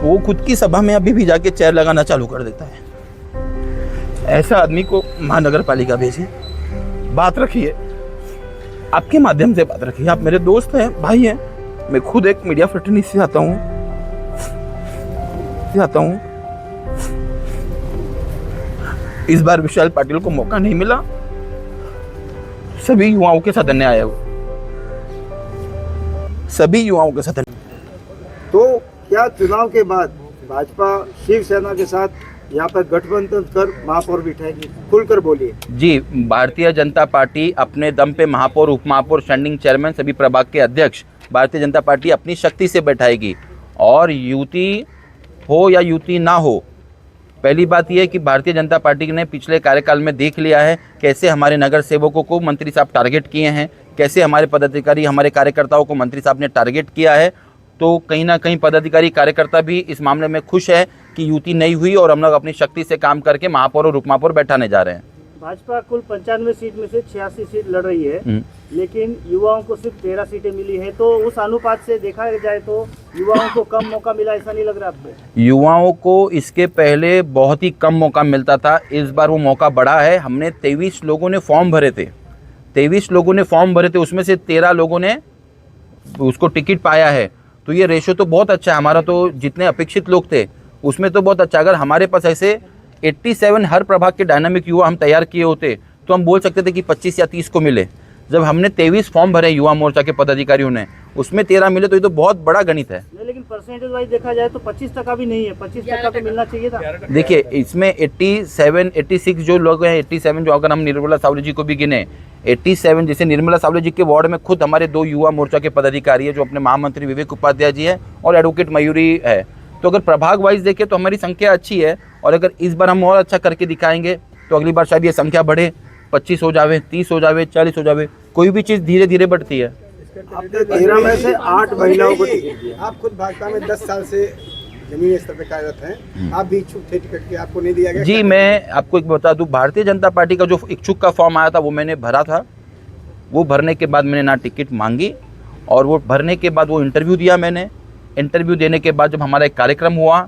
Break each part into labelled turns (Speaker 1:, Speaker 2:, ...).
Speaker 1: वो खुद की सभा में अभी भी जाके चेयर लगाना चालू कर देता है। ऐसा आदमी को महानगर पालिका भेजिए, बात रखिए, आपके माध्यम से बात रखिए। आप मेरे दोस्त हैं, भाई हैं, मैं खुद एक मीडिया फ्रेटर्निटी से आता हूँ। इस बार विशाल पाटिल को मौका नहीं मिला, सभी युवाओं के सदन में आया वो, सभी युवाओं के सदन।
Speaker 2: तो क्या चुनाव के बाद भाजपा शिवसेना के साथ यहाँ पर गठबंधन कर महापौर बिठाएगी? खुलकर बोलिए।
Speaker 1: जी, भारतीय जनता पार्टी अपने दम पे महापौर, उपमहापौर, स्टैंडिंग चेयरमैन, सभी प्रभाग के अध्यक्ष भारतीय जनता पार्टी अपनी शक्ति से बैठाएगी। और युति हो या युति ना हो, पहली बात यह है कि भारतीय जनता पार्टी ने पिछले कार्यकाल में देख लिया है कैसे हमारे नगर सेवकों को मंत्री साहब टारगेट किए हैं, कैसे हमारे पदाधिकारी, हमारे कार्यकर्ताओं को मंत्री साहब ने टारगेट किया है। तो कहीं ना कहीं पदाधिकारी, कार्यकर्ता भी इस मामले में खुश है कि युति नहीं हुई और हम लोग अपनी शक्ति से काम करके महापौर और उपमहापौर बैठाने जा रहे हैं।
Speaker 2: भाजपा कुल 95 सीट में से 86 सीट लड़ रही है, लेकिन युवाओं को सिर्फ 13 सीटें मिली है। तो उस अनुपात से देखा जाए तो युवाओं को कम मौका मिला, ऐसा नहीं लग रहा आपको?
Speaker 1: युवाओं को इसके पहले बहुत ही कम मौका मिलता था, इस बार वो मौका बढ़ा है। हमने 23 लोगों ने फॉर्म भरे थे, 23 लोगों ने फॉर्म भरे थे, उसमें से 13 लोगों ने उसको टिकट पाया है। तो ये रेशो तो बहुत अच्छा है हमारा, तो जितने अपेक्षित लोग थे उसमें तो बहुत अच्छा। अगर हमारे पास ऐसे 87 हर प्रभाग के डायनामिक युवा हम तैयार किए होते तो हम बोल सकते थे कि 25 या 30 को मिले। जब हमने 23 फॉर्म भरे युवा मोर्चा के पदाधिकारियों ने, उसमें 13 मिले, तो ये तो बहुत बड़ा गणित है।
Speaker 2: लेकिन परसेंटेज वाइज देखा जाए तो 25% भी नहीं है, 25% तो मिलना चाहिए था।
Speaker 1: देखिए, इसमें 87, 86 जो लोग हैं, 87 जो, अगर हम निर्मला सावले जी को भी गिने, 87, जैसे निर्मला सावले जी के वार्ड में खुद हमारे 2 युवा मोर्चा के पदाधिकारी है, जो अपने महामंत्री विवेक उपाध्याय जी है और एडवोकेट मयूरी है। तो अगर प्रभाग वाइज देखें तो हमारी संख्या अच्छी है, और अगर इस बार हम और अच्छा करके दिखाएंगे तो अगली बार शायद ये संख्या बढ़े, 25 हो जावे, 30 हो जावे, 40 हो जावे। कोई भी चीज़ धीरे धीरे बढ़ती है।
Speaker 2: आपने 13 में से 8 महिलाओं को टिकट दिया।
Speaker 3: आप खुद भाजपा में 10 साल से जमीनी स्तर पर कार्यरत हैं, आप भी इच्छुक थे टिकट के, आपको नहीं दिया गया?
Speaker 1: जी, मैं आपको एक बता दूं, भारतीय जनता पार्टी का जो इच्छुक का फॉर्म आया था वो मैंने भरा था। वो भरने के बाद मैंने ना टिकट मांगी, और वो भरने के बाद वो इंटरव्यू दिया मैंने। इंटरव्यू देने के बाद जब हमारा एक कार्यक्रम हुआ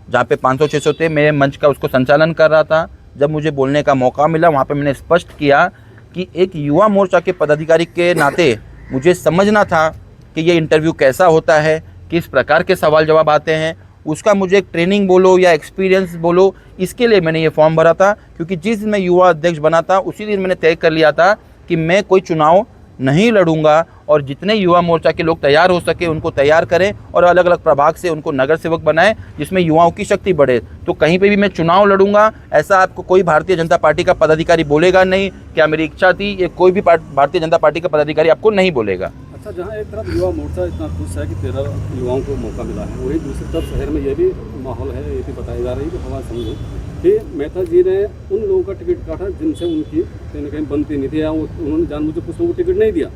Speaker 1: जहाँ पे 500-600 थे, मेरे मंच का उसको संचालन कर रहा था, जब मुझे बोलने का मौका मिला वहाँ पे मैंने स्पष्ट किया कि एक युवा मोर्चा के पदाधिकारी के नाते मुझे समझना था कि ये इंटरव्यू कैसा होता है, किस प्रकार के सवाल जवाब आते हैं। उसका मुझे एक ट्रेनिंग बोलो या एक्सपीरियंस बोलो, इसके लिए मैंने ये फॉर्म भरा था। क्योंकि जिस दिन मैं युवा अध्यक्ष बना था उसी दिन मैंने तय कर लिया था कि मैं कोई चुनाव नहीं लड़ूंगा, और जितने युवा मोर्चा के लोग तैयार हो सके उनको तैयार करें और अलग अलग प्रभाग से उनको नगर सेवक बनाएं, जिसमें युवाओं की शक्ति बढ़े। तो कहीं पे भी मैं चुनाव लड़ूंगा, ऐसा आपको कोई भारतीय जनता पार्टी का पदाधिकारी बोलेगा नहीं क्या मेरी इच्छा थी, ये कोई भी भारतीय जनता पार्टी का पदाधिकारी आपको नहीं बोलेगा।
Speaker 4: अच्छा, जहाँ एक तरफ युवा मोर्चा इतना खुश है कि 13 युवाओं को मौका मिला है, वही दूसरी तरफ शहर में ये भी माहौल है, ये भी बताई जा रही है कि हमारा समझो कि मेहता जी ने उन लोगों का टिकट काटा जिनसे उनकी कहीं ना कहीं बनती नहीं थी, या उन्होंने जानबूझकर कुछ लोगों को टिकट नहीं दिया,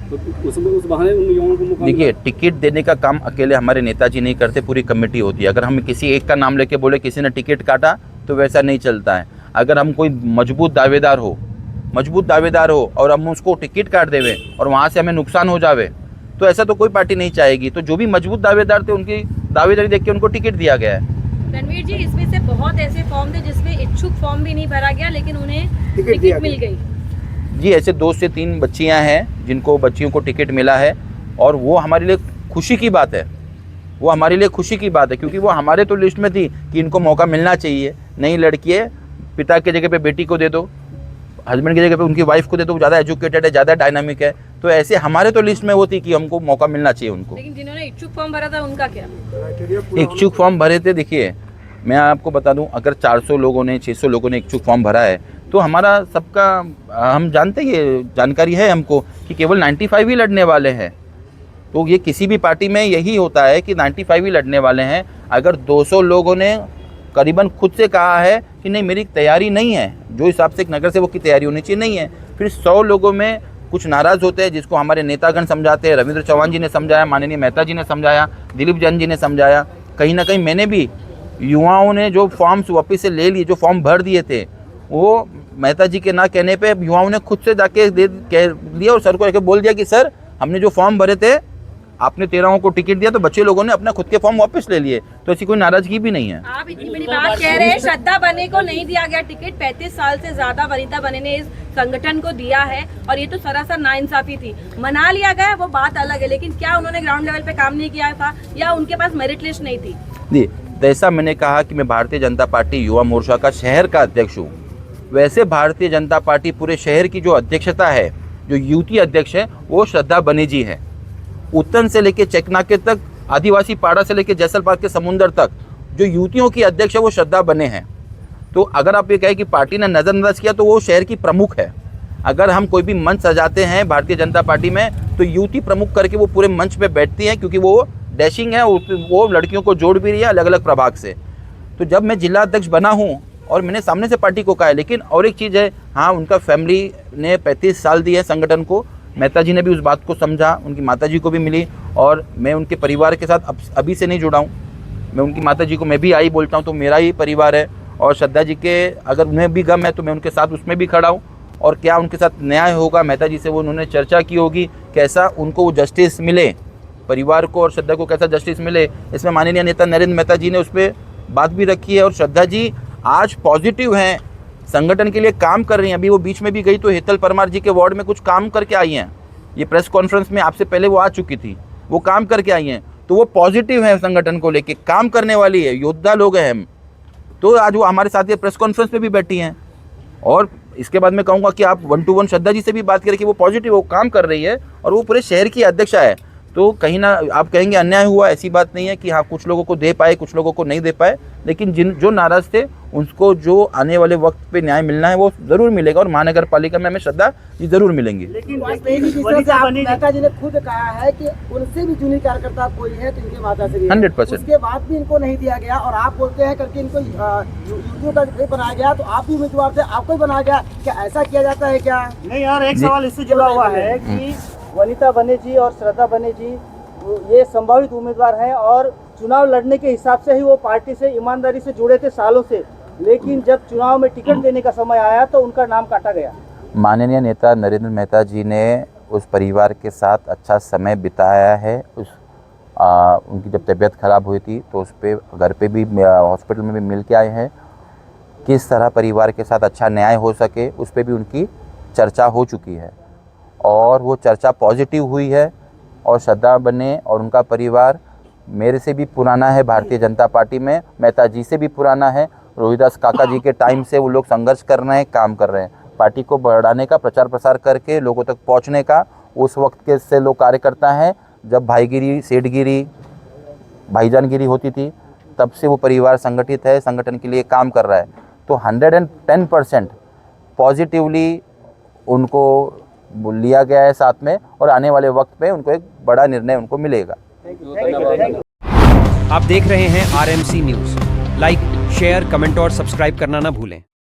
Speaker 4: तो उस बहाने उन युवाओं को मौका।
Speaker 1: देखिए, टिकट देने का काम अकेले हमारे नेताजी नहीं करते, पूरी कमेटी होती है। अगर हम किसी एक का नाम लेके बोले किसी ने टिकट काटा तो वैसा नहीं चलता है। अगर हम कोई मजबूत दावेदार हो और हम उसको टिकट काट देवे और वहाँ से हमें नुकसान हो जावे, तो ऐसा तो कोई पार्टी नहीं चाहेगी। तो जो भी मजबूत दावेदार थे उनकी दावेदारी देख के उनको टिकट दिया गया है।
Speaker 5: रणवीर जी, इसमें से बहुत ऐसे फॉर्म थे जिसमें इच्छुक फॉर्म भी नहीं भरा गया लेकिन उन्हें टिकट मिल गई।
Speaker 1: जी, ऐसे 2 से 3 बच्चियां हैं जिनको बच्चियों को टिकट मिला है, और वो हमारे लिए खुशी की बात है। वो हमारे लिए खुशी की बात है क्योंकि वो हमारे तो लिस्ट में थी कि इनको मौका मिलना चाहिए। नई लड़की है, पिता की जगह पे बेटी को दे दो, हस्बैंड की जगह पे उनकी वाइफ को दे दो, ज़्यादा एजुकेटेड है, ज़्यादा डायनामिक है। तो ऐसे हमारे तो लिस्ट में वो थी कि हमको मौका मिलना चाहिए उनको।
Speaker 5: लेकिन जिन्होंने इच्छुक फॉर्म भरा था उनका क्या?
Speaker 1: इच्छुक फॉर्म भरे थे, देखिए मैं आपको बता दूं, अगर 400 लोगों ने, 600 लोगों ने इच्छुक फॉर्म भरा है तो हमारा सबका, हम जानते हैं, ये जानकारी है हमको कि केवल 95 ही लड़ने वाले हैं। तो ये किसी भी पार्टी में यही होता है कि 95 ही लड़ने वाले हैं। अगर 200 लोगों ने करीबन खुद से कहा है कि नहीं मेरी तैयारी नहीं है, जो हिसाब से एक नगर सेवक की तैयारी होनी चाहिए नहीं है, फिर 100 लोगों में कुछ नाराज़ होते हैं, जिसको हमारे नेतागण समझाते हैं। रविंद्र चौहान जी ने समझाया, माननीय मेहता जी ने समझाया, दिलीप जैन जी ने समझाया, कहीं ना कहीं मैंने भी, युवाओं ने जो फॉर्म्स वापस से ले लिए, जो फॉर्म भर दिए थे, वो मेहता जी के ना कहने पे युवाओं ने खुद से जाके कह दिया और सर को लेकर बोल दिया कि सर हमने जो फॉर्म भरे थे आपने 13 को टिकट दिया तो बच्चे लोगों ने अपना खुद के फॉर्म वापस ले लिए, तो ऐसी कोई नाराजगी भी नहीं है।
Speaker 5: आप इतनी बड़ी बात कह रहे हैं, श्रद्धा बने को नहीं दिया गया टिकट, 35 साल से ज्यादा वनिता बने ने इस संगठन को दिया है और ये तो सरासर नाइंसाफी थी। मना लिया गया वो बात अलग है, लेकिन क्या उन्होंने ग्राउंड लेवल पे काम नहीं किया था या उनके पास मेरिट लिस्ट नहीं थी?
Speaker 1: जी, जैसा मैंने कहा कि मैं भारतीय जनता पार्टी युवा मोर्चा का शहर का अध्यक्ष हूँ, वैसे भारतीय जनता पार्टी पूरे शहर की जो अध्यक्षता है, जो यूटी अध्यक्ष है, वो श्रद्धा बने जी है। उत्तन से लेके चेकनाके तक, आदिवासी पाड़ा से लेके जैसलपार के समुंदर तक जो यूटियों की अध्यक्ष है वो श्रद्धा बने हैं। तो अगर आप ये कहें कि पार्टी ने नज़रअंदाज किया तो वो शहर की प्रमुख है। अगर हम कोई भी मंच सजाते हैं भारतीय जनता पार्टी में तो यूटी प्रमुख करके वो पूरे मंच पे बैठती हैं, क्योंकि वो डैशिंग है, वो लड़कियों को जोड़ भी रही है अलग अलग प्रभाग से। तो जब मैं जिला अध्यक्ष बना हूँ और मैंने सामने से पार्टी को कहा है, लेकिन और एक चीज़ है, हाँ उनका फैमिली ने 35 साल दिए संगठन को, मेहता जी ने भी उस बात को समझा, उनकी माता जी को भी मिली, और मैं उनके परिवार के साथ अभी से नहीं जुड़ा हूँ। मैं उनकी माता जी को मैं भी आई बोलता हूँ, तो मेरा ही परिवार है, और श्रद्धा जी के अगर उन्हें भी गम है तो मैं उनके साथ उसमें भी खड़ा हूँ। और क्या उनके साथ न्याय होगा, मेहता जी से वो उन्होंने चर्चा की होगी, कैसा उनको वो जस्टिस मिले, परिवार को और श्रद्धा को कैसा जस्टिस मिले, इसमें माननीय नेता नरेंद्र मेहता जी ने उस पर बात भी रखी है। और श्रद्धा जी आज पॉजिटिव हैं, संगठन के लिए काम कर रही हैं। अभी वो बीच में भी गई तो हेतल परमार जी के वार्ड में कुछ काम करके आई हैं। ये प्रेस कॉन्फ्रेंस में आपसे पहले वो आ चुकी थी, वो काम करके आई हैं। तो वो पॉजिटिव है, संगठन को लेके काम करने वाली है, योद्धा लोग हैं हम। तो आज वो हमारे साथ ये प्रेस कॉन्फ्रेंस में भी बैठी हैं। और इसके बाद मैं कहूँगा कि आप 1 to 1 श्रद्धा जी से भी बात करें कि वो पॉजिटिव, वो काम कर रही है और वो पूरे शहर की अध्यक्षा है। तो कहीं ना आप कहेंगे अन्याय हुआ, ऐसी बात नहीं है कि हाँ कुछ लोगों को दे पाए, कुछ लोगों को नहीं दे पाए, लेकिन जो नाराज़ थे उनको जो आने वाले वक्त पे न्याय मिलना है वो ज़रूर मिलेगा। और महानगर पालिका में हमें श्रद्धा जी ज़रूर मिलेंगी।
Speaker 2: लेकिन
Speaker 6: मेहता जी ने खुद कहा है कि उनसे भी जूनियर कार्यकर्ता कोई है तो इनके माता से
Speaker 1: 100%।
Speaker 6: उसके बाद भी इनको नहीं दिया गया, और आप बोलते हैं करके इनको यूट्यूब का बनाया गया, तो आप भी उम्मीदवार थे, आपको ही बनाया गया, क्या ऐसा किया जाता है क्या?
Speaker 2: नहीं यार, एक सवाल इससे जुड़ा हुआ है कि वनिता बने जी और श्रद्धा बने जी ये संभावित उम्मीदवार हैं और चुनाव लड़ने के हिसाब से ही वो पार्टी से ईमानदारी से जुड़े थे सालों से, लेकिन जब चुनाव में टिकट देने का समय आया तो उनका नाम काटा गया। माननीय
Speaker 1: नेता नरेंद्र मेहता जी ने उस परिवार के साथ अच्छा समय बिताया है। उनकी जब तबीयत खराब हुई थी तो उस पर घर पे भी, हॉस्पिटल में भी मिल के आए हैं। किस तरह परिवार के साथ अच्छा न्याय हो सके उस पर भी उनकी चर्चा हो चुकी है और वो चर्चा पॉजिटिव हुई है। और श्रद्धा बने और उनका परिवार मेरे से भी पुराना है भारतीय जनता पार्टी में, मेहता जी से भी पुराना है। रोहिदास काका जी के टाइम से वो लोग संघर्ष कर रहे हैं, काम कर रहे हैं, पार्टी को बढ़ाने का, प्रचार प्रसार करके लोगों तक पहुंचने का। उस वक्त के से लोग कार्यकर्ता हैं जब भाईगिरी, सेठगिरी, भाईजानगिरी होती थी, तब से वो परिवार संगठित है, संगठन के लिए काम कर रहा है। तो 110% पॉजिटिवली उनको लिया गया है साथ में, और आने वाले वक्त पे उनको एक बड़ा निर्णय उनको मिलेगा।
Speaker 7: आप देख रहे हैं RMC news. Like, share, comment और सब्सक्राइब करना ना भूलें।